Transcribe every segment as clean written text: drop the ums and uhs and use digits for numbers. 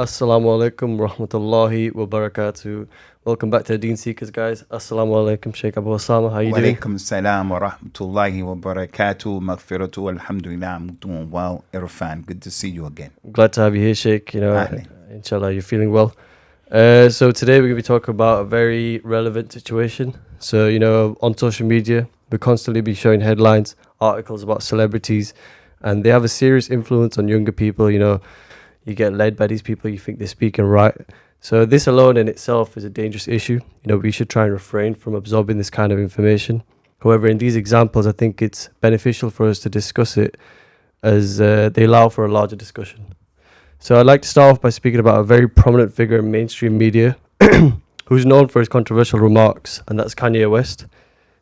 Assalamu alaikum rahmatullahi wa barakatuh. Welcome back to the Deen Seekers, guys. Assalamu alaikum, Sheikh Abu Usamah. How you doing? Walaikum salam wa rahmatullahi wa barakatuh. Maghfiratu alhamdulillah. I'm doing well. Irfan, good to see you again. Glad to have you here, Sheikh. Ahlan. Inshallah, you're feeling well. So today we're going to be talking about a very relevant situation. So, on social media, we constantly be showing headlines, articles about celebrities, and they have a serious influence on younger people. You get led by these people, you think they're speaking right. So this alone in itself is a dangerous issue. We should try and refrain from absorbing this kind of information. However, in these examples, I think it's beneficial for us to discuss it as they allow for a larger discussion. So I'd like to start off by speaking about a very prominent figure in mainstream media who's known for his controversial remarks, and that's Kanye West.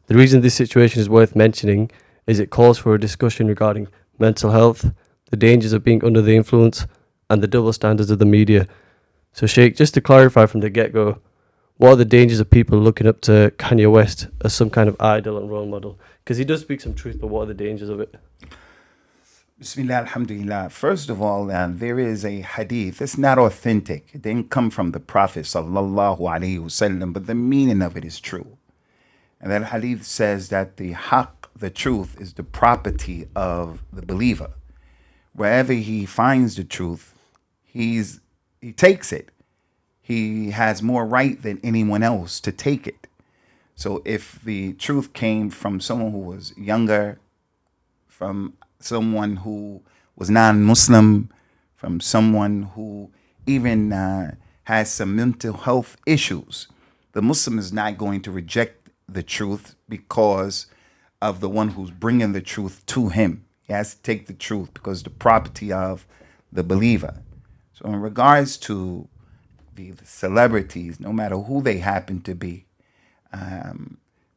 The reason this situation is worth mentioning is it calls for a discussion regarding mental health, the dangers of being under the influence, and the double standards of the media. So Sheikh, just to clarify from the get-go, what are the dangers of people looking up to Kanye West as some kind of idol and role model? Because he does speak some truth, but what are the dangers of it? Bismillah, alhamdulillah. First of all, there is a hadith. It's not authentic. It didn't come from the Prophet sallallahu alaihi wasallam, but the meaning of it is true. And that hadith says that the haqq, the truth, is the property of the believer. Wherever he finds the truth, he takes it. He has more right than anyone else to take it. So if the truth came from someone who was younger, from someone who was non-Muslim, from someone who even has some mental health issues, the Muslim is not going to reject the truth because of the one who's bringing the truth to him. He has to take the truth because the property of the believer. So in regards to the celebrities, no matter who they happen to be,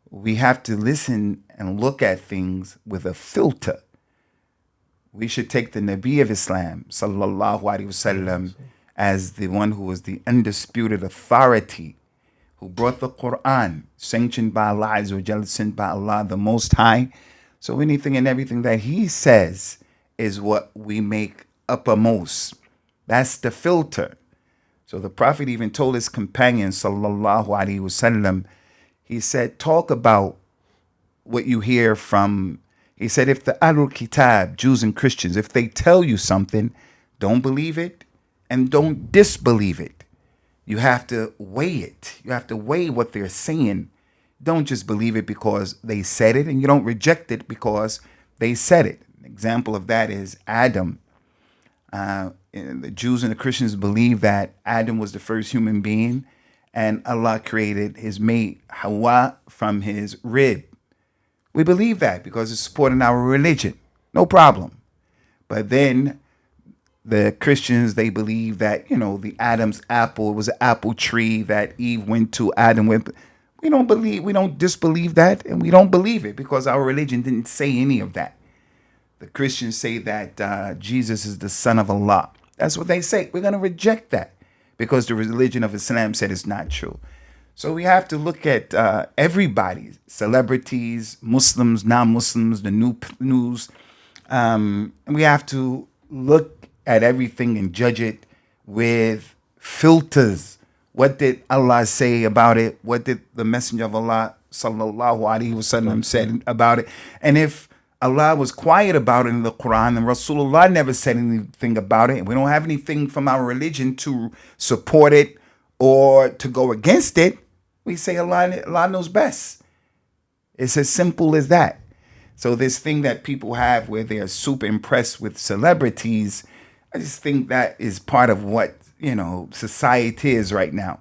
we have to listen and look at things with a filter. We should take the Nabi of Islam, sallallahu alaihi wasallam, as the one who was the undisputed authority, who brought the Quran, sanctioned by Allah Azza wa Jalla, sent by Allah the Most High. So anything and everything that he says is what we make uppermost. That's the filter. So the Prophet even told his companions, sallallahu alaihi wasallam, he said, talk about what you hear from. He said, if the Ahlul Kitab, Jews and Christians, if they tell you something, don't believe it and don't disbelieve it. You have to weigh it. You have to weigh what they're saying. Don't just believe it because they said it, and you don't reject it because they said it. An example of that is Adam. The Jews and the Christians believe that Adam was the first human being, and Allah created his mate Hawa from his rib. We believe that because it's supporting our religion. No problem. But then the Christians, they believe that, the Adam's apple was an apple tree that Eve went to Adam with. We don't disbelieve that, and we don't believe it because our religion didn't say any of that. The Christians say that Jesus is the son of Allah. That's what they say. We're going to reject that because the religion of Islam said it's not true. So we have to look at everybody, celebrities, Muslims, non-Muslims, the news. We have to look at everything and judge it with filters. What did Allah say about it? What did the Messenger of Allah sallallahu alaihi wasallam said about it? And if Allah was quiet about it in the Quran and Rasulullah never said anything about it, and we don't have anything from our religion to support it or to go against it, we say Allah knows best. It's as simple as that. So this thing that people have where they're super impressed with celebrities, I just think that is part of what, society is right now.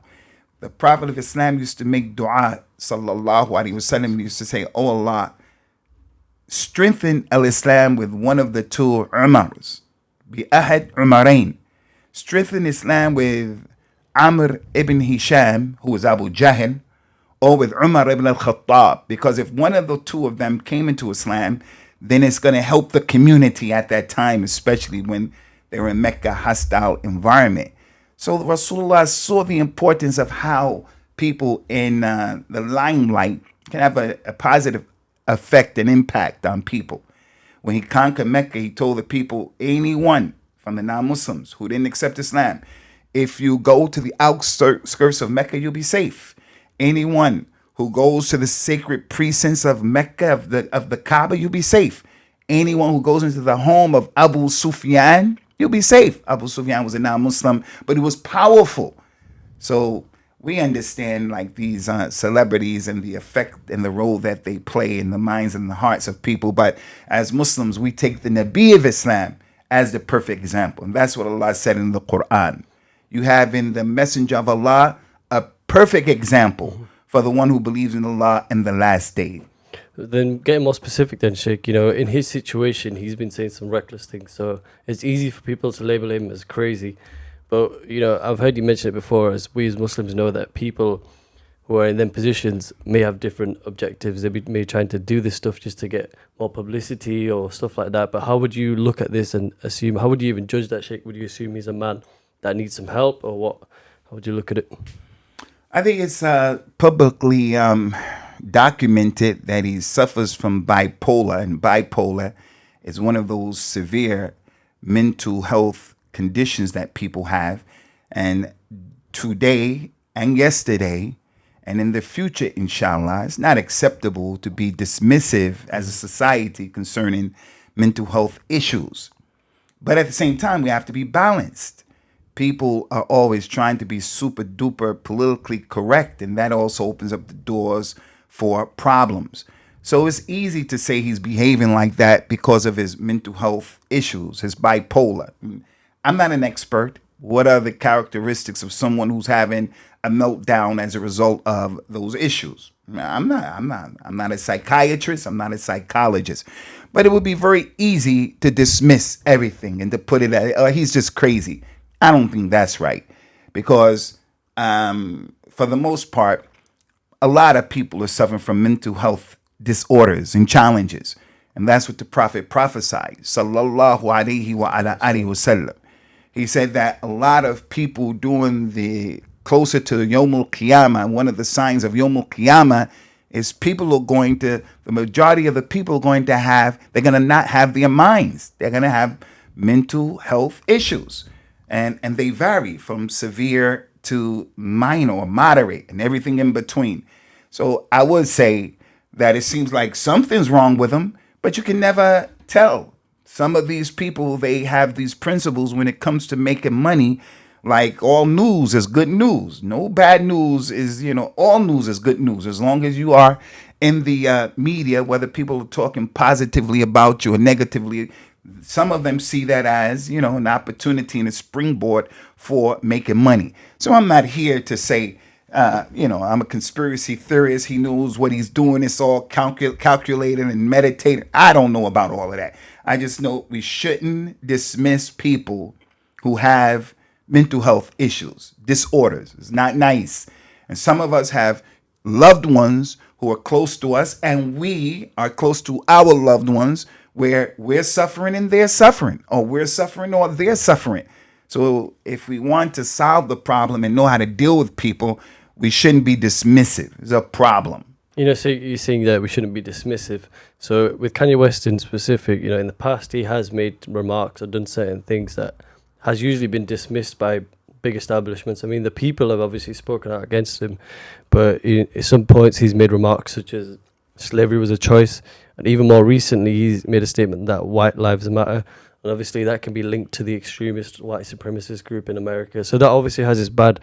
The Prophet of Islam used to make dua, sallallahu alaihi wasallam, used to say, oh Allah, strengthen al-Islam with one of the two Umars, bi ahad Umarain. Strengthen Islam with Amr ibn Hisham, who was Abu Jahl, or with Umar ibn al-Khattab, because if one of the two of them came into Islam, then it's going to help the community at that time, especially when they were in Mecca, hostile environment. So Rasulullah saw the importance of how people in the limelight can have a positive effect and impact on people. When he conquered Mecca, he told the people, anyone from the non-Muslims who didn't accept Islam, If you go to the outskirts of Mecca, you'll be safe. Anyone who goes to the sacred precincts of Mecca, of the Kaaba, you'll be safe. Anyone who goes into the home of Abu Sufyan, you'll be safe. Abu Sufyan was a non-Muslim, but he was powerful. So we understand like these celebrities and the effect and the role that they play in the minds and the hearts of people. But as Muslims, we take the Nabi of Islam as the perfect example. And that's what Allah said in the Quran. You have in the Messenger of Allah a perfect example for the one who believes in Allah and the last day. Then getting more specific then, Sheikh, in his situation, he's been saying some reckless things. So it's easy for people to label him as crazy. But, I've heard you mention it before, as we as Muslims know that people who are in them positions may have different objectives. They may be trying to do this stuff just to get more publicity or stuff like that. But how would you look at this and assume, how would you even judge that, Sheikh? Would you assume he's a man that needs some help, or what? How would you look at it? I think it's publicly documented that he suffers from bipolar, and bipolar is one of those severe mental health conditions that people have. And today and yesterday and in the future, inshallah, it's not acceptable to be dismissive as a society concerning mental health issues. But at the same time, we have to be balanced. People are always trying to be super duper politically correct, and that also opens up the doors for problems. So it's easy to say he's behaving like that because of his mental health issues, his bipolar. I'm not an expert. What are the characteristics of someone who's having a meltdown as a result of those issues? I'm not a psychiatrist. I'm not a psychologist. But it would be very easy to dismiss everything and to put it at, oh, he's just crazy. I don't think that's right, because for the most part, a lot of people are suffering from mental health disorders and challenges. And that's what the Prophet prophesied, sallallahu alayhi wa ala alihi wa sallam. He said that a lot of people doing the closer to Yawmul Qiyamah, one of the signs of Yawmul Qiyamah is people are going to, the majority of the people are going to have, they're going to not have their minds. They're going to have mental health issues. And they vary from severe to minor or moderate and everything in between. So I would say that it seems like something's wrong with them, but you can never tell. Some of these people, they have these principles when it comes to making money, like all news is good news. No bad news is, all news is good news. As long as you are in the media, whether people are talking positively about you or negatively, some of them see that as, an opportunity and a springboard for making money. So I'm not here to say, I'm a conspiracy theorist. He knows what he's doing. It's all calculated and meditated. I don't know about all of that. I just know we shouldn't dismiss people who have mental health issues, disorders. It's not nice. And some of us have loved ones who are close to us, and we are close to our loved ones where we're suffering and they're suffering, or we're suffering or they're suffering. So if we want to solve the problem and know how to deal with people, we shouldn't be dismissive. It's a problem. So you're saying that we shouldn't be dismissive. So with Kanye West in specific, in the past he has made remarks or done certain things that has usually been dismissed by big establishments. I mean, the people have obviously spoken out against him, but at some points he's made remarks such as slavery was a choice, and even more recently he's made a statement that white lives matter, and obviously that can be linked to the extremist white supremacist group in America. So that obviously has his bad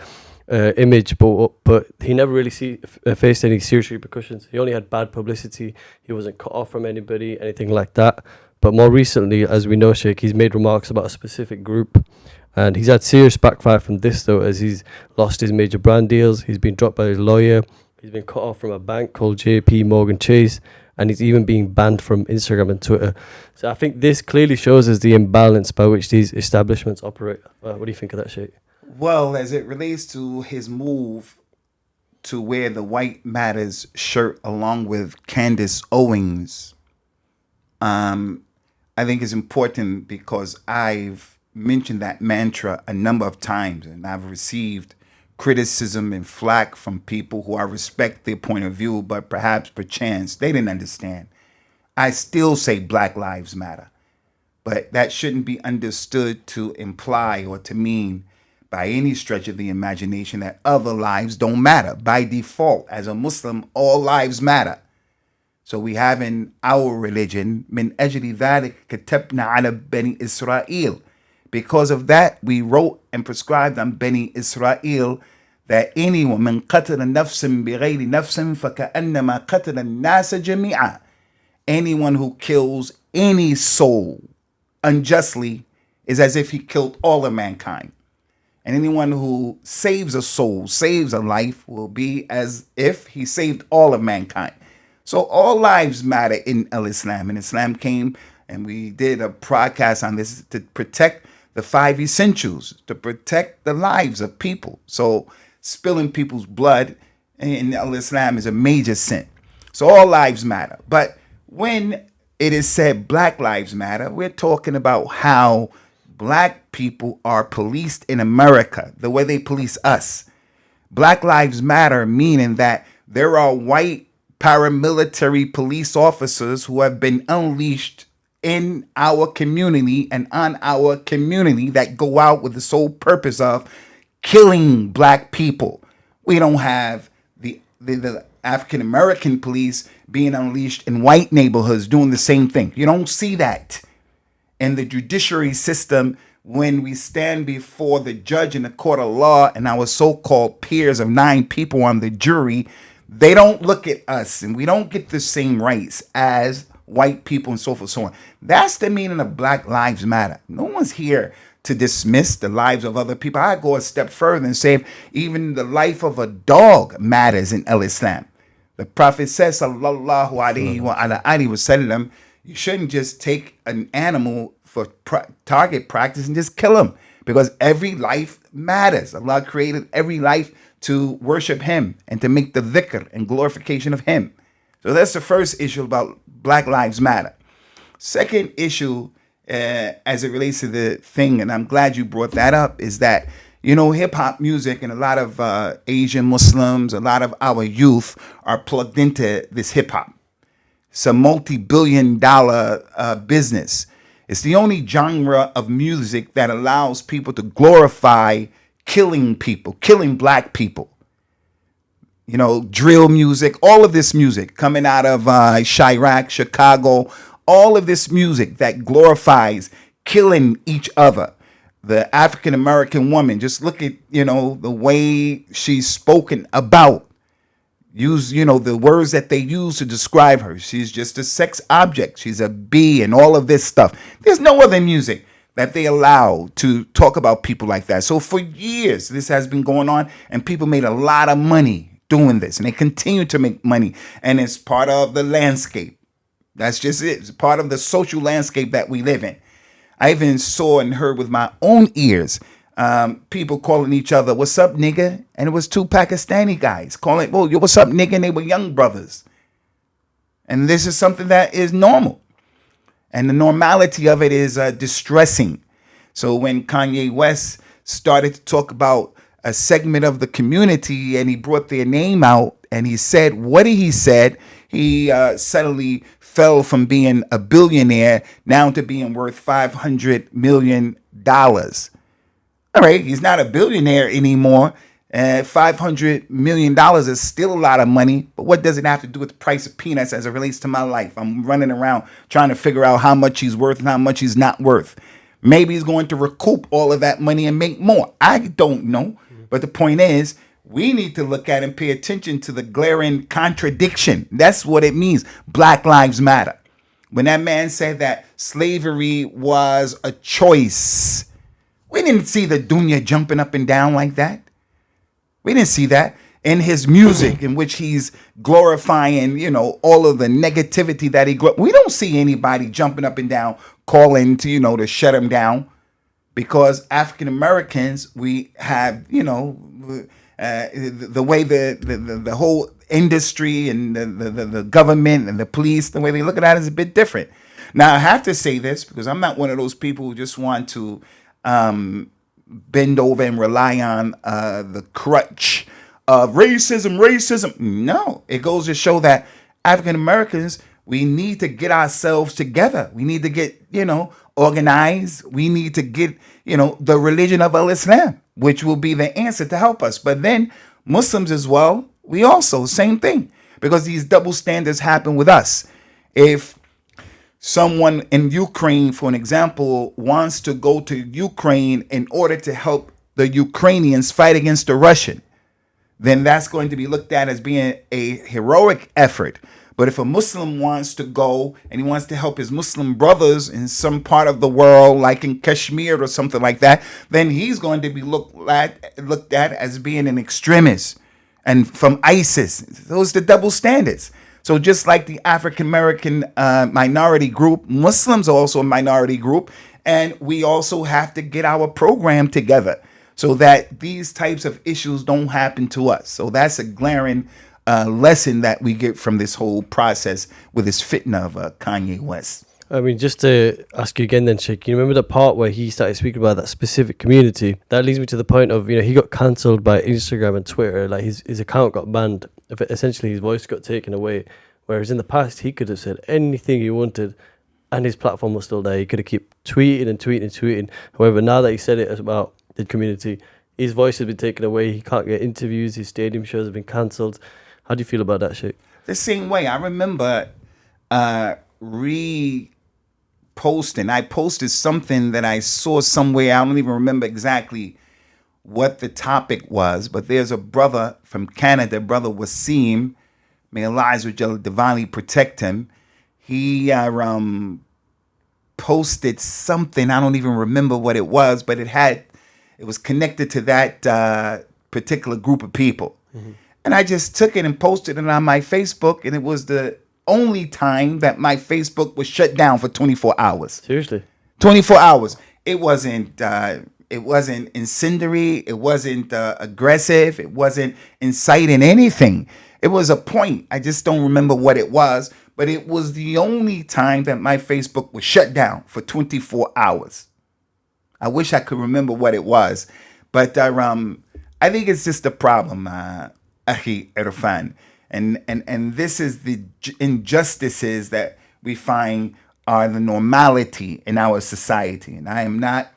image, but he never really faced any serious repercussions. He only had bad publicity. He wasn't cut off from anybody, anything like that. But more recently, as we know, Sheikh, he's made remarks about a specific group, and he's had serious backfire from this, though, as he's lost his major brand deals. He's been dropped by his lawyer. He's been cut off from a bank called JP Morgan Chase, and he's even being banned from Instagram and Twitter. So I think this clearly shows us the imbalance by which these establishments operate. What do you think of that, Sheikh? Well, as it relates to his move to wear the White Matters shirt along with Candace Owens, I think it's important because I've mentioned that mantra a number of times, and I've received criticism and flack from people who I respect their point of view, but perchance they didn't understand. I still say Black Lives Matter, but that shouldn't be understood to imply or to mean by any stretch of the imagination that other lives don't matter. By default, as a Muslim, all lives matter. So we have in our religion, من أجل ذلك كتبنا على بني إسرائيل. Because of that, we wrote and prescribed on Bani Israel that anyone من قتل نفسا بغير نفس فكأنما قتل الناس جميعا. Anyone who kills any soul unjustly is as if he killed all of mankind. And anyone who saves a soul, saves a life, will be as if he saved all of mankind. So all lives matter in Islam. And Islam came, and we did a podcast on this to protect the 5 essentials, to protect the lives of people. So spilling people's blood in Islam is a major sin. So all lives matter. But when it is said Black Lives Matter, we're talking about how Black people are policed in America, the way they police us. Black Lives Matter, meaning that there are white paramilitary police officers who have been unleashed in our community and on our community that go out with the sole purpose of killing Black people. We don't have the African American police being unleashed in white neighborhoods doing the same thing. You don't see that. In the judiciary system, when we stand before the judge in the court of law and our so-called peers of 9 people on the jury, they don't look at us and we don't get the same rights as white people and so forth and so on. That's the meaning of Black Lives Matter. No one's here to dismiss the lives of other people. I go a step further and say even the life of a dog matters in Islam. The Prophet says, sallallahu alaihi wa sallam, you shouldn't just take an animal for target practice and just kill him, because every life matters. Allah created every life to worship him and to make the dhikr and glorification of him. So that's the first issue about Black Lives Matter. Second issue, as it relates to the thing, and I'm glad you brought that up, is that, you know, hip hop music and a lot of Asian Muslims, a lot of our youth are plugged into this hip hop. It's a multi-billion-dollar business. It's the only genre of music that allows people to glorify killing people, killing Black people. You know, drill music, all of this music coming out of Chirac, Chicago, all of this music that glorifies killing each other. The African American woman, just look at, you know, the way she's spoken about. Use, you know, the words that they use to describe her. She's just a sex object. She's a bee and all of this stuff. There's no other music that they allow to talk about people like that. So for years, this has been going on, and people made a lot of money doing this, and they continue to make money. And it's part of the landscape. That's just it. It's part of the social landscape that we live in. I even saw and heard with my own ears people calling each other, "What's up, nigga?" And it was 2 Pakistani guys calling, "Well, yo, what's up, nigga?" And they were young brothers. And this is something that is normal. And the normality of it is distressing. So when Kanye West started to talk about a segment of the community and he brought their name out and he said what he said, he suddenly fell from being a billionaire now to being worth $500 million. All right, he's not a billionaire anymore. $500 million is still a lot of money, but what does it have to do with the price of peanuts as it relates to my life? I'm running around trying to figure out how much he's worth and how much he's not worth. Maybe he's going to recoup all of that money and make more. I don't know. But the point is, we need to look at and pay attention to the glaring contradiction. That's what it means. Black Lives Matter. When that man said that slavery was a choice, we didn't see the dunya jumping up and down like that. We didn't see that in his music, in which he's glorifying, you know, all of the negativity that we don't see anybody jumping up and down, calling to, you know, to shut him down, because African Americans, we have, you know, the way the whole industry and the government and the police, the way they look at that is a bit different. Now, I have to say this because I'm not one of those people who just want to bend over and rely on the crutch of racism. No, it goes to show that African Americans, we need to get ourselves together. We need to get, you know, organized. We need to get, the religion of Islam, which will be the answer to help us. But then Muslims as well, we also, same thing, because these double standards happen with us. If someone in Ukraine, for an example, wants to go to Ukraine in order to help the Ukrainians fight against the Russian, then that's going to be looked at as being a heroic effort. But if a Muslim wants to go and he wants to help his Muslim brothers in some part of the world, like in Kashmir or something like that, then he's going to be looked at as being an extremist and from ISIS. Those are the double standards. So just like the African American minority group, Muslims are also a minority group, and we also have to get our program together so that these types of issues don't happen to us. So that's a glaring lesson that we get from this whole process with this fitna of Kanye West. I mean, just to ask you again then, Sheikh, you remember the part where he started speaking about that specific community? That leads me to the point of, he got cancelled by Instagram and Twitter. Like, his account got banned. Essentially, his voice got taken away. Whereas in the past, he could have said anything he wanted and his platform was still there. He could have kept tweeting and tweeting and tweeting. However, now that he said it about the community, his voice has been taken away. He can't get interviews. His stadium shows have been cancelled. How do you feel about that, Sheikh? The same way. I remember reposting. I posted something that I saw somewhere. I don't even remember exactly what the topic was, but there's a brother from Canada, brother Wasim. May Allah divinely protect him. He posted something. I don't even remember what it was, but it was connected to that particular group of people. Mm-hmm. And I just took it and posted it on my Facebook, and it was the only time that my Facebook was shut down for 24 hours. Seriously? 24 hours. It wasn't incendiary. It wasn't aggressive. It wasn't inciting anything. It was a point. I just don't remember what it was, but it was the only time that my Facebook was shut down for 24 hours. I wish I could remember what it was, but I think it's just a problem, Irfan, and this is the injustices that we find are the normality in our society. And I am not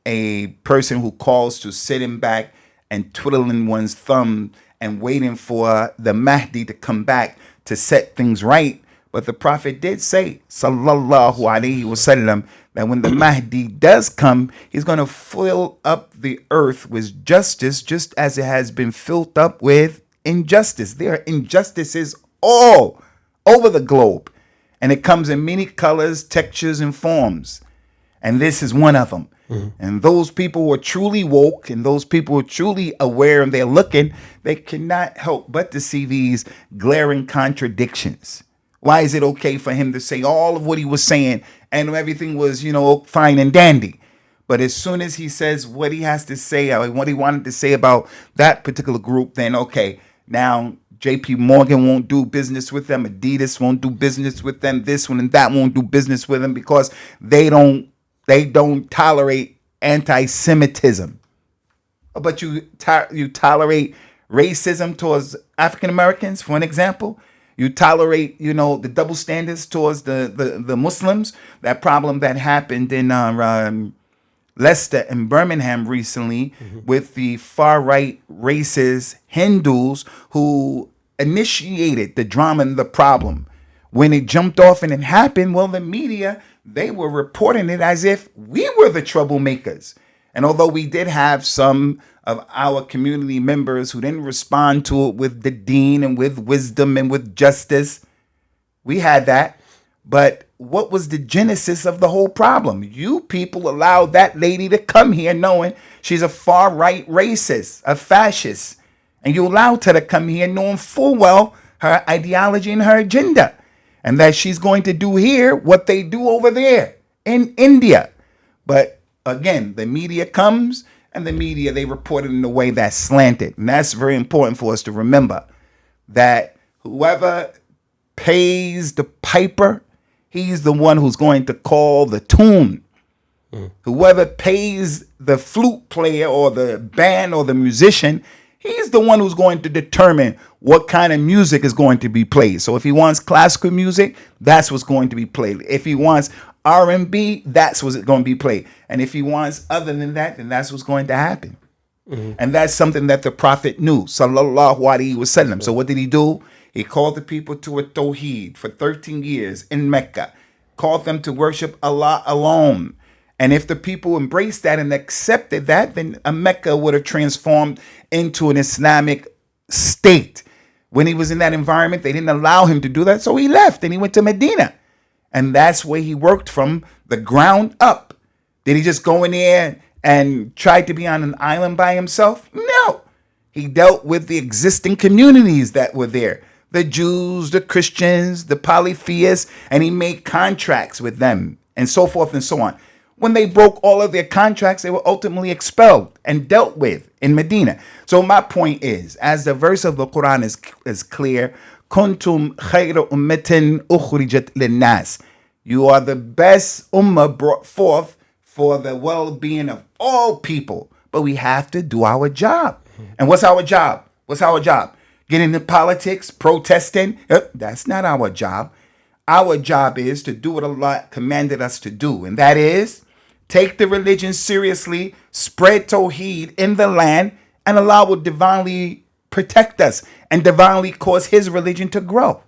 a person who calls to sitting back and twiddling one's thumb and waiting for the Mahdi to come back to set things right. But the Prophet did say, sallallahu alaihi wasallam, that when the Mahdi does come, he's going to fill up the earth with justice, just as it has been filled up with injustice. There are injustices all over the globe, and it comes in many colors, textures, and forms. And this is one of them. Mm-hmm. And those people who are truly woke and those people who are truly aware and they're looking, they cannot help but to see these glaring contradictions. Why is it okay for him to say all of what he was saying and everything was, fine and dandy? But as soon as he says what he has to say or what he wanted to say about that particular group, then okay, now JP Morgan won't do business with them, Adidas won't do business with them, this one and that won't do business with them because they don't tolerate anti-Semitism. But you tolerate racism towards African Americans, for an example. You tolerate, the double standards towards the Muslims. That problem that happened in Leicester and Birmingham recently, mm-hmm. with the far-right racist Hindus who initiated the drama and the problem. When it jumped off and it happened, well, the media, they were reporting it as if we were the troublemakers. And although we did have some of our community members who didn't respond to it with the Deen and with wisdom and with justice, we had that. But what was the genesis of the whole problem? You people allowed that lady to come here knowing she's a far-right racist, a fascist. And you allowed her to come here knowing full well her ideology and her agenda. And that she's going to do here what they do over there in India. But again, the media comes and the media, they report it in a way that's slanted. And that's very important for us to remember that whoever pays the piper, he's the one who's going to call the tune. Mm. Whoever pays the flute player or the band or the musician, he's the one who's going to determine what kind of music is going to be played. So if he wants classical music, that's what's going to be played. If he wants R&B, that's what's going to be played. And if he wants other than that, then that's what's going to happen. And that's something that the Prophet knew, sallallahu alaihi wasallam. So what did he do? He called the people to a tawheed for 13 years in Mecca, called them to worship Allah alone. And if the people embraced that and accepted that, then Mecca would have transformed into an Islamic state. When he was in that environment, they didn't allow him to do that, so he left and he went to Medina. And that's where he worked from the ground up. Did he just go in there and tried to be on an island by himself? No. He dealt with the existing communities that were there. The Jews, the Christians, the polytheists, and he made contracts with them and so forth and so on. When they broke all of their contracts, they were ultimately expelled and dealt with in Medina. So my point is, as the verse of the Quran is clear, Kuntum khayra ummatin ukhrijat linnas. You are the best ummah brought forth for the well-being of all people. But we have to do our job. And what's our job? What's our job? Get into politics, protesting? That's not our job. Our job is to do what Allah commanded us to do. And that is, take the religion seriously, spread Tawheed in the land, and Allah will divinely protect us and divinely cause His religion to grow.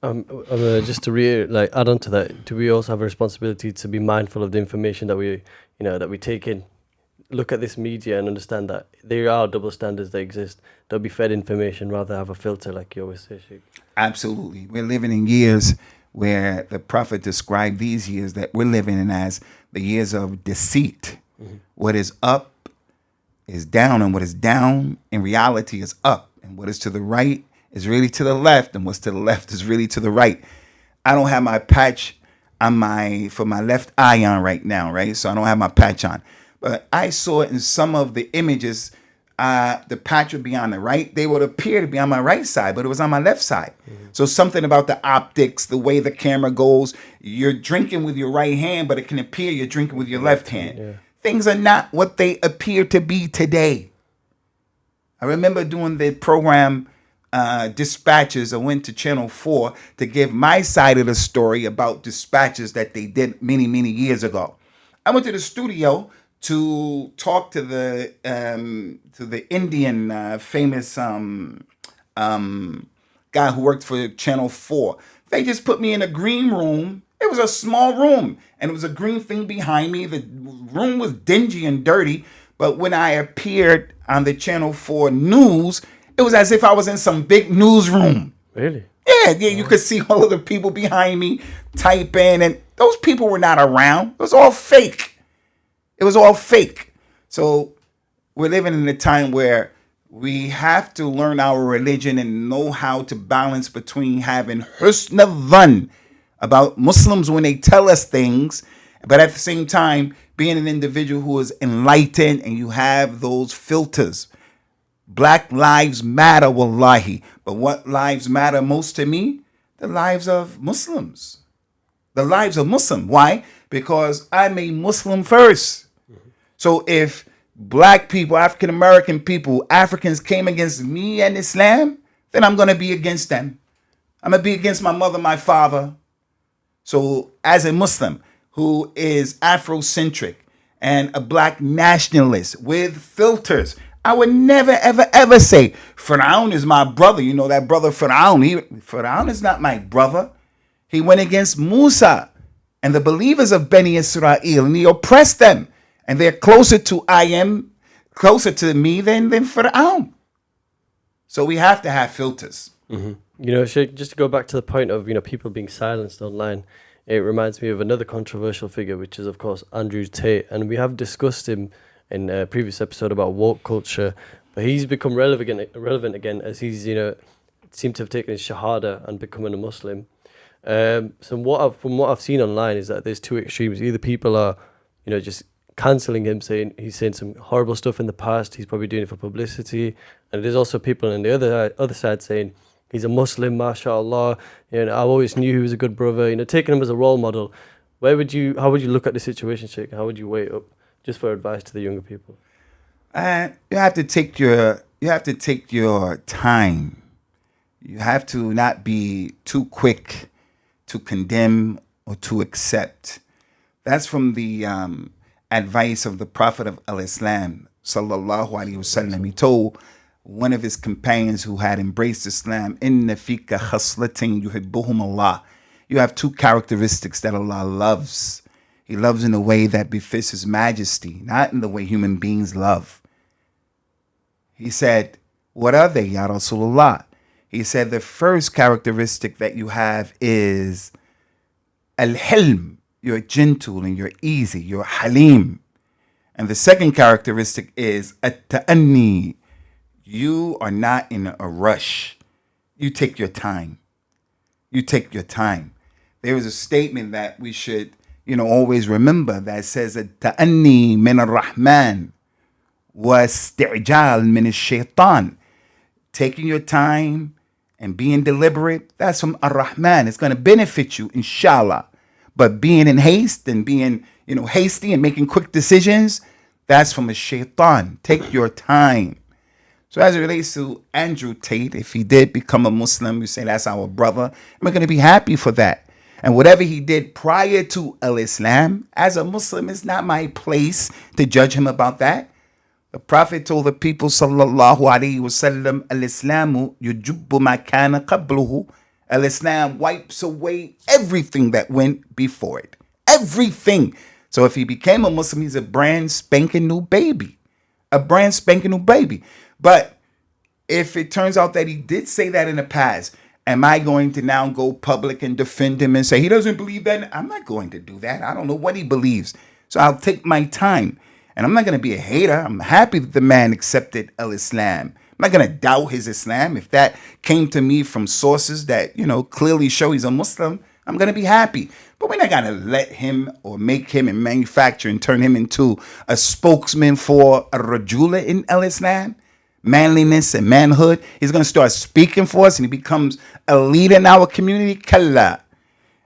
Just to add on to that, do we also have a responsibility to be mindful of the information that we take in? Look at this media and understand that there are double standards that exist. They'll be fed information rather than have a filter, like you always say, Sheikh. Absolutely. We're living in years where the Prophet described these years that we're living in as the years of deceit. What is up is down, and what is down in reality is up. And what is to the right is really to the left, and what's to the left is really to the right. I don't have my patch on for my left eye on right now, right? So I don't have my patch on. But I saw it in some of the images. The patch would be on the right. They would appear to be on my right side, but it was on my left side. So something about the optics, the way the camera goes, you're drinking with your right hand, but it can appear you're drinking with your left hand. Yeah. Things are not what they appear to be today. I remember doing the program Dispatches. I went to Channel 4 to give my side of the story about dispatches that they did many, many years ago. I went to the studio to talk to the Indian famous guy who worked for Channel 4. They just put me in a green room. It was a small room, and it was a green thing behind me. The room was dingy and dirty, but when I appeared on the Channel 4 news, it was as if I was in some big newsroom. Really? Yeah, you could see all of the people behind me typing, and those people were not around. It was all fake. It was all fake. So we're living in a time where we have to learn our religion and know how to balance between having husn al-dhan about Muslims when they tell us things, but at the same time being an individual who is enlightened, and you have those filters. Black lives matter, wallahi. But what lives matter most to me? The lives of Muslims. The lives of Muslim. Why? Because I'm a Muslim first. So if black people, African American people, Africans came against me and Islam, then I'm going to be against them. I'm going to be against my mother, my father. So as a Muslim who is Afrocentric and a black nationalist with filters, I would never, ever, ever say, Firaun is my brother. You know that brother Firaun. Firaun is not my brother. He went against Musa and the believers of Beni Israel, and he oppressed them. And they're closer to me than Firaun. So we have to have filters. You know, Sheikh, just to go back to the point of, people being silenced online, it reminds me of another controversial figure, which is, of course, Andrew Tate. And we have discussed him in a previous episode about woke culture, but he's become relevant again as he's, seemed to have taken his shahada and becoming a Muslim. So from what I've seen online is that there's two extremes. Either people are, just cancelling him, saying he's saying some horrible stuff in the past, he's probably doing it for publicity, and there's also people on the other side saying he's a Muslim, mashallah, I always knew he was a good brother, taking him as a role model. How would you look at the situation, Sheikh? How would you weigh it up, just for advice to the younger people? You have to take your time. You have to not be too quick to condemn or to accept. That's from the advice of the Prophet of Al-Islam, sallallahu alaihi wasallam. He told one of his companions who had embraced Islam, "Inna fika khaslatin yuhibbuhum Allah." You have two characteristics that Allah loves. He loves in a way that befits His majesty, not in the way human beings love. He said, "What are they, Ya Rasulullah?" He said, the first characteristic that you have is al-hilm. You're gentle and you're easy. You're halim. And the second characteristic is at-ta'anni. You are not in a rush. You take your time. You take your time. There is a statement that we should, always remember that says at-ta'anni min ar-Rahman wa isti'jal min ash-shaytan. Taking your time and being deliberate, that's from Ar-Rahman. It's going to benefit you, inshallah. But being in haste and being, hasty and making quick decisions, that's from a shaitan. Take your time. So as it relates to Andrew Tate, if he did become a Muslim, we say that's our brother. And we're going to be happy for that. And whatever he did prior to Al-Islam, as a Muslim, it's not my place to judge him about that. The Prophet told the people, sallallahu alaihi wasallam, al-Islamu yujubbu ma kana qabluhu. Al-Islam wipes away everything that went before it. Everything. So if he became a Muslim, he's a brand spanking new baby. A brand spanking new baby. But if it turns out that he did say that in the past, am I going to now go public and defend him and say he doesn't believe that? I'm not going to do that. I don't know what he believes. So I'll take my time. And I'm not going to be a hater. I'm happy that the man accepted Al-Islam. I'm not going to doubt his Islam. If that came to me from sources that, clearly show he's a Muslim, I'm going to be happy. But we're not going to let him or make him and manufacture and turn him into a spokesman for a rajula in Al-Islam. Manliness and manhood. He's going to start speaking for us and he becomes a leader in our community. Kalla.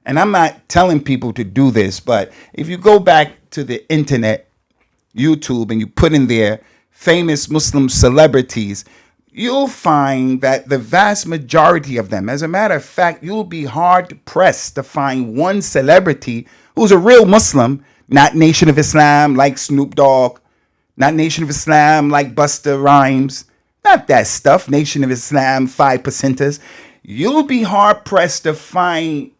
And I'm not telling people to do this, but if you go back to the internet, YouTube, and you put in there famous Muslim celebrities, you'll find that the vast majority of them, as a matter of fact, you'll be hard pressed to find one celebrity who's a real Muslim, not Nation of Islam like Snoop Dogg, not Nation of Islam like Busta Rhymes, not that stuff, Nation of Islam 5%ers. You'll be hard pressed to find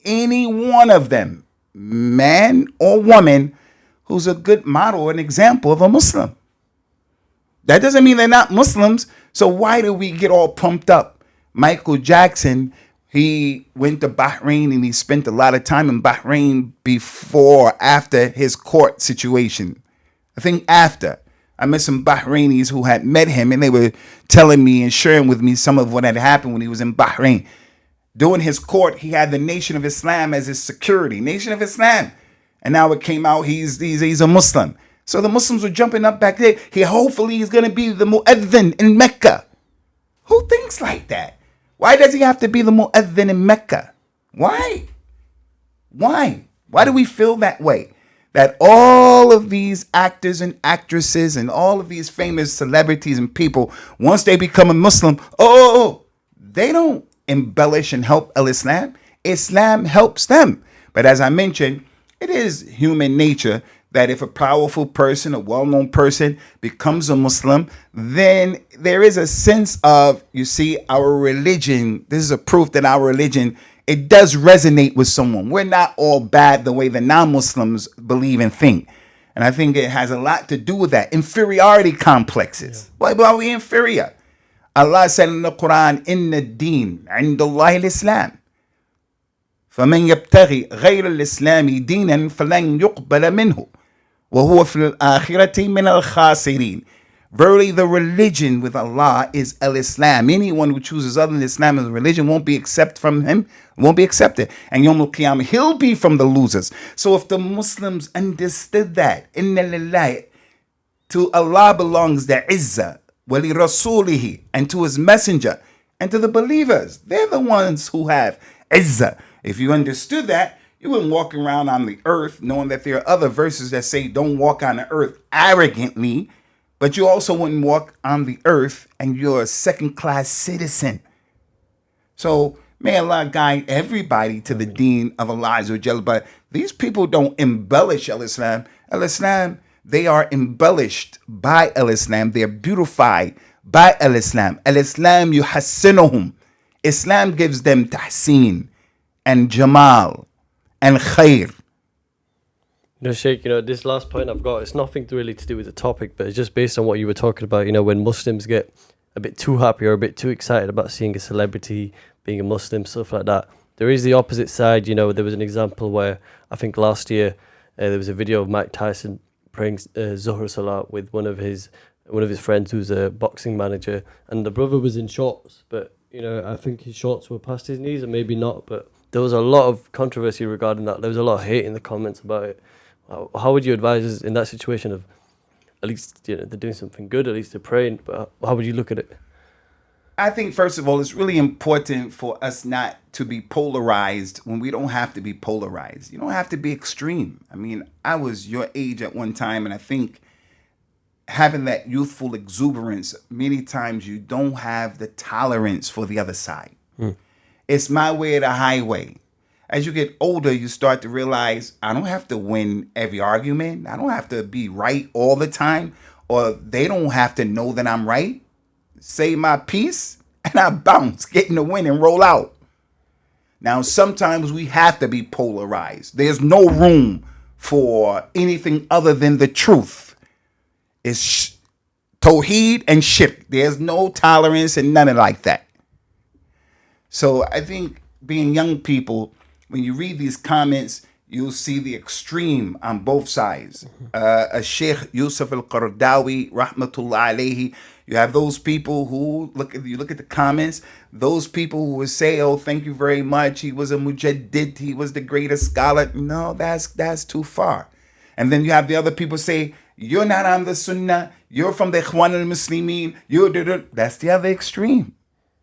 any one of them, man or woman, who's a good model, an example of a Muslim. That doesn't mean they're not Muslims. So why do we get all pumped up? Michael Jackson, he went to Bahrain and he spent a lot of time in Bahrain before, after his court situation. I think after. I met some Bahrainis who had met him and they were telling me and sharing with me some of what had happened when he was in Bahrain. During his court, he had the Nation of Islam as his security. Nation of Islam. And now it came out he's a Muslim. So the Muslims were jumping up back there. Hopefully he's going to be the mu'adhin in Mecca. Who thinks like that? Why does he have to be the mu'adhin in Mecca? Why? Why do we feel that way? That all of these actors and actresses and all of these famous celebrities and people, once they become a Muslim, they don't embellish and help Al-Islam. Islam helps them. But as I mentioned, it is human nature that if a powerful person, a well-known person becomes a Muslim, then there is a sense of, our religion, this is a proof that our religion, it does resonate with someone. We're not all bad the way the non-Muslims believe and think. And I think it has a lot to do with that. Inferiority complexes. Why are we inferior? Allah said in the Quran, Inna Deen, Indallahi al-Islam. فمن يبتغي غير الإسلام دينا فلن يقبل منه وهو في الآخرة من الخاسرين. Verily, the religion with Allah is al-Islam. Anyone who chooses other than Islam as a religion won't be accepted from him, won't be accepted. And Yawm al-Qiyamah, he'll be from the losers. So if the Muslims understood that, Inna lillahi, to Allah belongs the Izzah, wali rasulihi, and to his messenger, and to the believers. They're the ones who have Izzah. If you understood that, you wouldn't walk around on the earth knowing that there are other verses that say don't walk on the earth arrogantly, but you also wouldn't walk on the earth and you're a second-class citizen. So May Allah guide everybody to the deen of Allah Azza wa Jal. But these people don't embellish Al-Islam. Al-Islam, they are embellished by Al-Islam. They are beautified by Al-Islam. Al-Islam yuhassinuhum. Islam gives them tahseen and jamal and khair. Sheikh, this last point I've got, it's nothing really to do with the topic, but it's just based on what you were talking about, when Muslims get a bit too happy or a bit too excited about seeing a celebrity, being a Muslim, stuff like that. There is the opposite side, there was an example where I think last year there was a video of Mike Tyson praying Zuhr Salat with one of his friends who's a boxing manager, and the brother was in shorts, but I think his shorts were past his knees, or maybe not, but there was a lot of controversy regarding that. There was a lot of hate in the comments about it. How would you advise us in that situation of, at least they're doing something good, at least they're praying, but how would you look at it? I think, first of all, it's really important for us not to be polarized when we don't have to be polarized. You don't have to be extreme. I mean, I was your age at one time, and I think having that youthful exuberance, many times you don't have the tolerance for the other side. It's my way or the highway. As you get older, you start to realize I don't have to win every argument. I don't have to be right all the time, or they don't have to know that I'm right. Say my piece and I bounce, get in the wind and roll out. Now, sometimes we have to be polarized. There's no room for anything other than the truth. It's Tawheed and Shirk. There's no tolerance and none of like that. So I think being young people, when you read these comments, you'll see the extreme on both sides. Sheikh Yusuf al-Qaradawi, rahmatullah alayhi, you have those people who you look at the comments, those people who would say, oh, thank you very much, he was a mujaddid, he was the greatest scholar. No, that's too far. And then you have the other people say, you're not on the sunnah, you're from the Ikhwan al-Muslimin, that's the other extreme.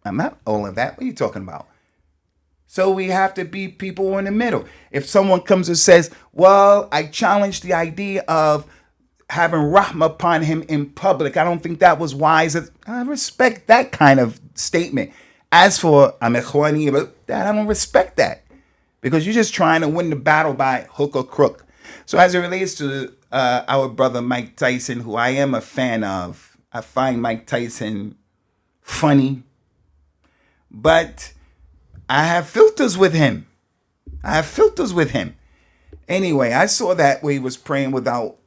I'm not all of that. What are you talking about? So we have to be people in the middle. If someone comes and says, well, I challenge the idea of having rahmah upon him in public, I don't think that was wise. I respect that kind of statement. As for I'm ikhwani, but that I don't respect that, because you're just trying to win the battle by hook or crook. So as it relates to our brother Mike Tyson, who I am a fan of, I find Mike Tyson funny, but I have filters with him. Anyway, I saw that where he was praying without,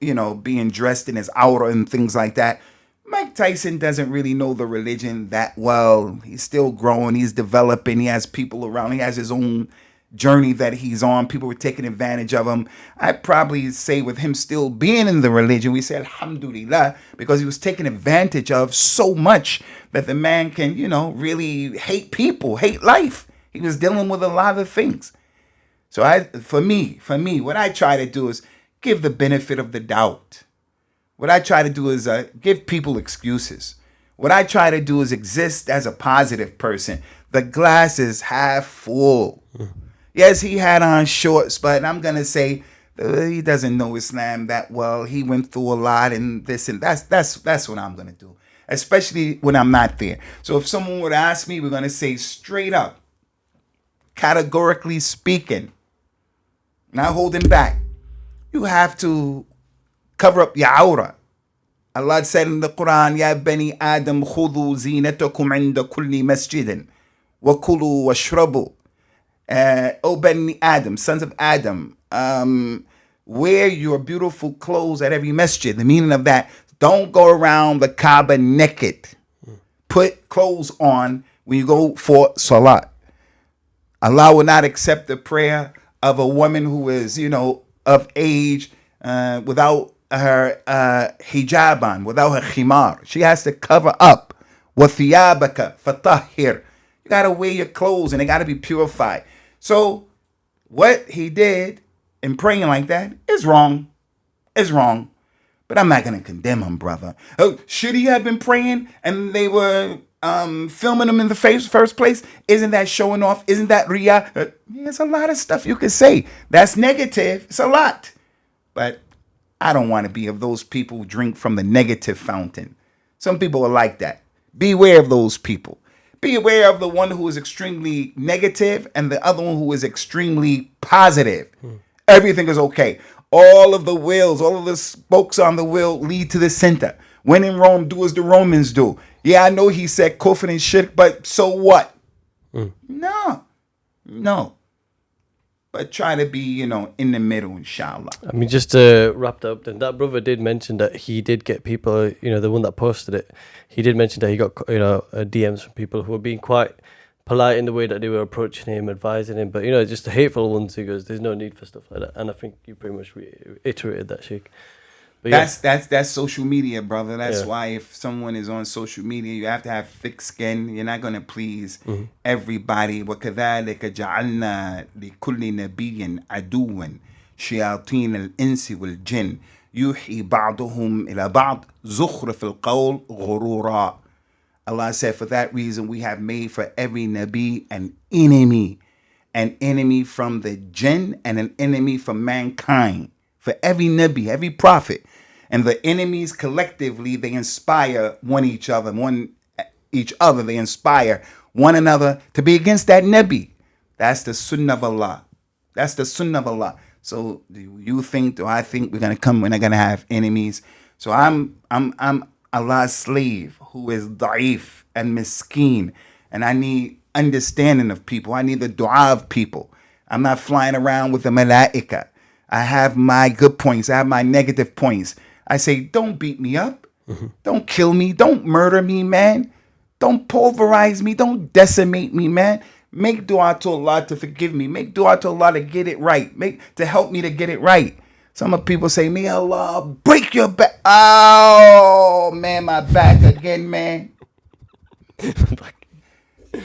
being dressed in his aura and things like that. Mike Tyson doesn't really know the religion that well. He's still growing. He's developing. He has people around. He has his own journey that he's on. People were taking advantage of him. I'd probably say with him still being in the religion, we say alhamdulillah, because he was taken advantage of so much that the man can, really hate people, hate life. He was dealing with a lot of things. So for me, what I try to do is give the benefit of the doubt. What I try to do is give people excuses. What I try to do is exist as a positive person. The glass is half full. Yes, he had on shorts, but I'm going to say he doesn't know Islam that well. He went through a lot and this and that's what I'm going to do, especially when I'm not there. So if someone would ask me, we're going to say straight up, categorically speaking, not holding back, you have to cover up your aura. Allah said in the Quran, Ya bani Adam khudhu zinatakum inda kulli masjidin wa kulu wa shrabu. O bani Adam, sons of Adam, wear your beautiful clothes at every masjid. The meaning of that, don't go around the Kaaba naked. Put clothes on when you go for salat. Allah will not accept the prayer of a woman who is, of age, without her hijab on, without her khimar. She has to cover up. وَثِيَابَكَ فَطَهِّرْ. You got to wear your clothes and they got to be purified. So what he did in praying like that is wrong. It's wrong. But I'm not going to condemn him, brother. Oh, should he have been praying and they were filming him in the first place? Isn't that showing off? Isn't that riyah? There's a lot of stuff you could say. That's negative. It's a lot. But I don't want to be of those people who drink from the negative fountain. Some people are like that. Beware of those people. Be aware of the one who is extremely negative and the other one who is extremely positive. Everything is okay. All of the wheels, all of the spokes on the wheel lead to the center. When in Rome, do as the Romans do. Yeah, I know he said kufr and shirk, but so what? No. But try to be, in the middle, inshallah. I mean, just to wrap that up, then that brother did mention that he did get people, the one that posted it, he did mention that he got, DMs from people who were being quite polite in the way that they were approaching him, advising him, but, just the hateful ones, he goes, there's no need for stuff like that. And I think you pretty much reiterated that, Sheikh. But that's social media, brother. That's why if someone is on social media, you have to have thick skin. You're not gonna please everybody. وَكَذَلِكَ جَعَلْنَا لِكُلِّ نَبِيٍّ عَدُوًّا شَيَاطِينَ الْإِنسِ وَالْجِنِّ يُوحِي بَعْضُهُمْ إِلَى بَعْضٍ زُخْرُفَ الْقَوْلِ غُرُورًا. Allah said, for that reason, we have made for every Nabi an enemy from the jinn and an enemy from mankind. For every Nabi, every prophet. And the enemies collectively, they inspire each other. They inspire one another to be against that Nabi. That's the sunnah of Allah. So do I think we're not gonna have enemies? So I'm Allah's slave who is da'if and miskeen. And I need understanding of people. I need the dua of people. I'm not flying around with the malaika. I have my good points. I have my negative points. I say, don't beat me up. Don't kill me. Don't murder me, man. Don't pulverize me. Don't decimate me, man. Make dua to Allah to forgive me. Make dua to Allah to get it right. To help me to get it right. Some of people say, may Allah break your back. Oh, man, my back again, man.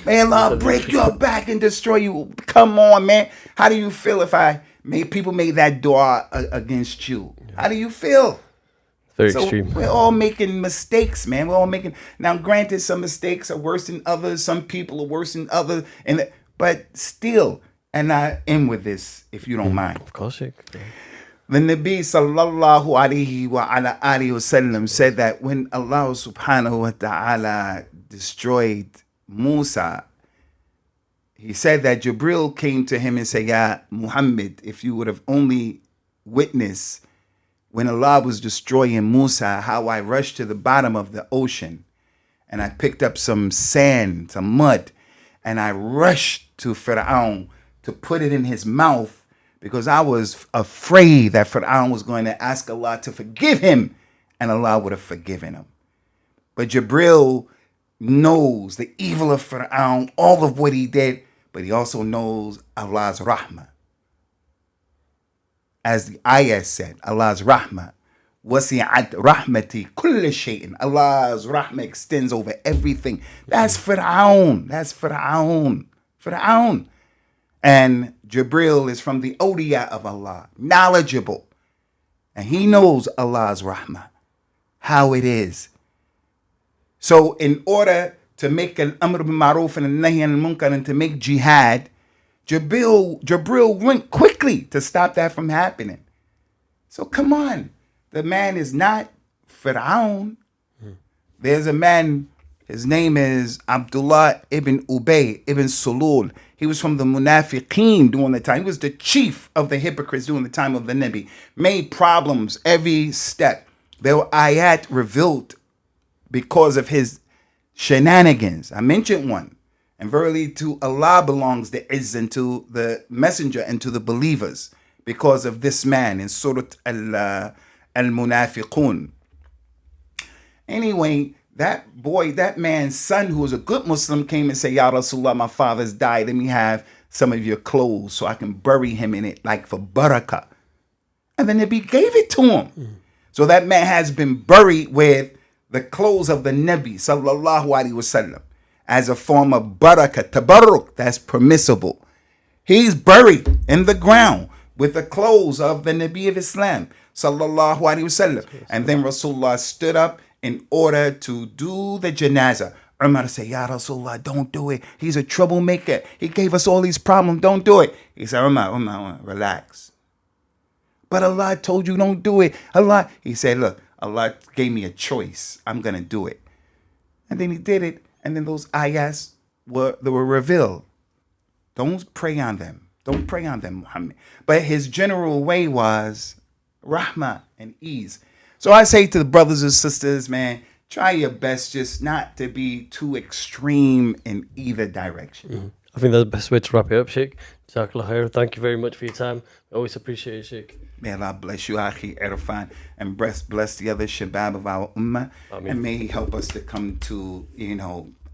May Allah break your back and destroy you. Come on, man. How do you feel if people made that dua against you? How do you feel? Very extreme. We're all making mistakes, man. Now, granted, some mistakes are worse than others. Some people are worse than others. But still, and I end with this, if you don't mind. Of course, Sheikh. The Nabi sallallahu alayhi wa ala alihi wa sallam said that when Allah subhanahu wa ta'ala destroyed Musa, he said that Jibril came to him and said, Ya Muhammad, if you would have only witnessed when Allah was destroying Musa, how I rushed to the bottom of the ocean and I picked up some sand, some mud, and I rushed to Fir'aun to put it in his mouth because I was afraid that Fir'aun was going to ask Allah to forgive him and Allah would have forgiven him. But Jibril knows the evil of Fir'aun, all of what he did, but he also knows Allah's rahmah. As the ayah said, Allah's rahmah, wasi'at rahmati kulli shay'in. Allah's rahmah extends over everything. That's Fir'aun. Fir'aun. And Jibril is from the awliya of Allah, knowledgeable. And he knows Allah's rahmah, how it is. So in order to make an amr bil ma'ruf and a nahy anil munkar and to make jihad, Jibril went quickly to stop that from happening. So come on. The man is not Fir'aun. There's a man, his name is Abdullah ibn Ubay ibn Sulul. He was from the Munafiqeen during the time. He was the chief of the hypocrites during the time of the Nabi. Made problems every step. There were ayat revealed because of his shenanigans. I mentioned one. And verily to Allah belongs the izz and to the messenger and to the believers because of this man in Surah Al-Munafiqun. Anyway, that man's son who was a good Muslim came and said, Ya Rasulullah, my father's died. Let me have some of your clothes so I can bury him in it like for barakah. And then Nabi gave it to him. So that man has been buried with the clothes of the Nabi sallallahu alaihi wasallam as a form of barakah, tabarruk, that's permissible. He's buried in the ground with the clothes of the Nabi of Islam sallallahu alaihi wasallam. And then Rasulullah stood up in order to do the janazah. Umar said, Ya Rasulullah, don't do it. He's a troublemaker. He gave us all these problems. Don't do it. He said, Umar, relax. But Allah told you don't do it. He said, look, Allah gave me a choice. I'm going to do it. And then he did it. And then those ayahs were revealed. Don't prey on them. Don't prey on them, Muhammad. But his general way was rahmah and ease. So I say to the brothers and sisters, man, try your best just not to be too extreme in either direction. I think that's the best way to wrap it up, Sheikh. Jazakallah khair. Thank you very much for your time. I always appreciate it, Sheikh. May Allah bless you, Akhi Irfan, and bless the other shabab of our ummah. Ameen. And may He help us to come to,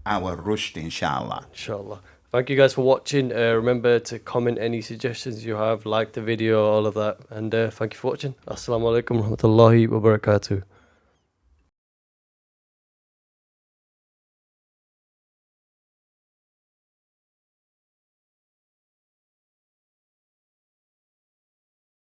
our rushd, inshallah. Inshallah. Thank you guys for watching. Remember to comment any suggestions you have, like the video, all of that. And thank you for watching. Assalamu alaikum warahmatullahi wabarakatuh.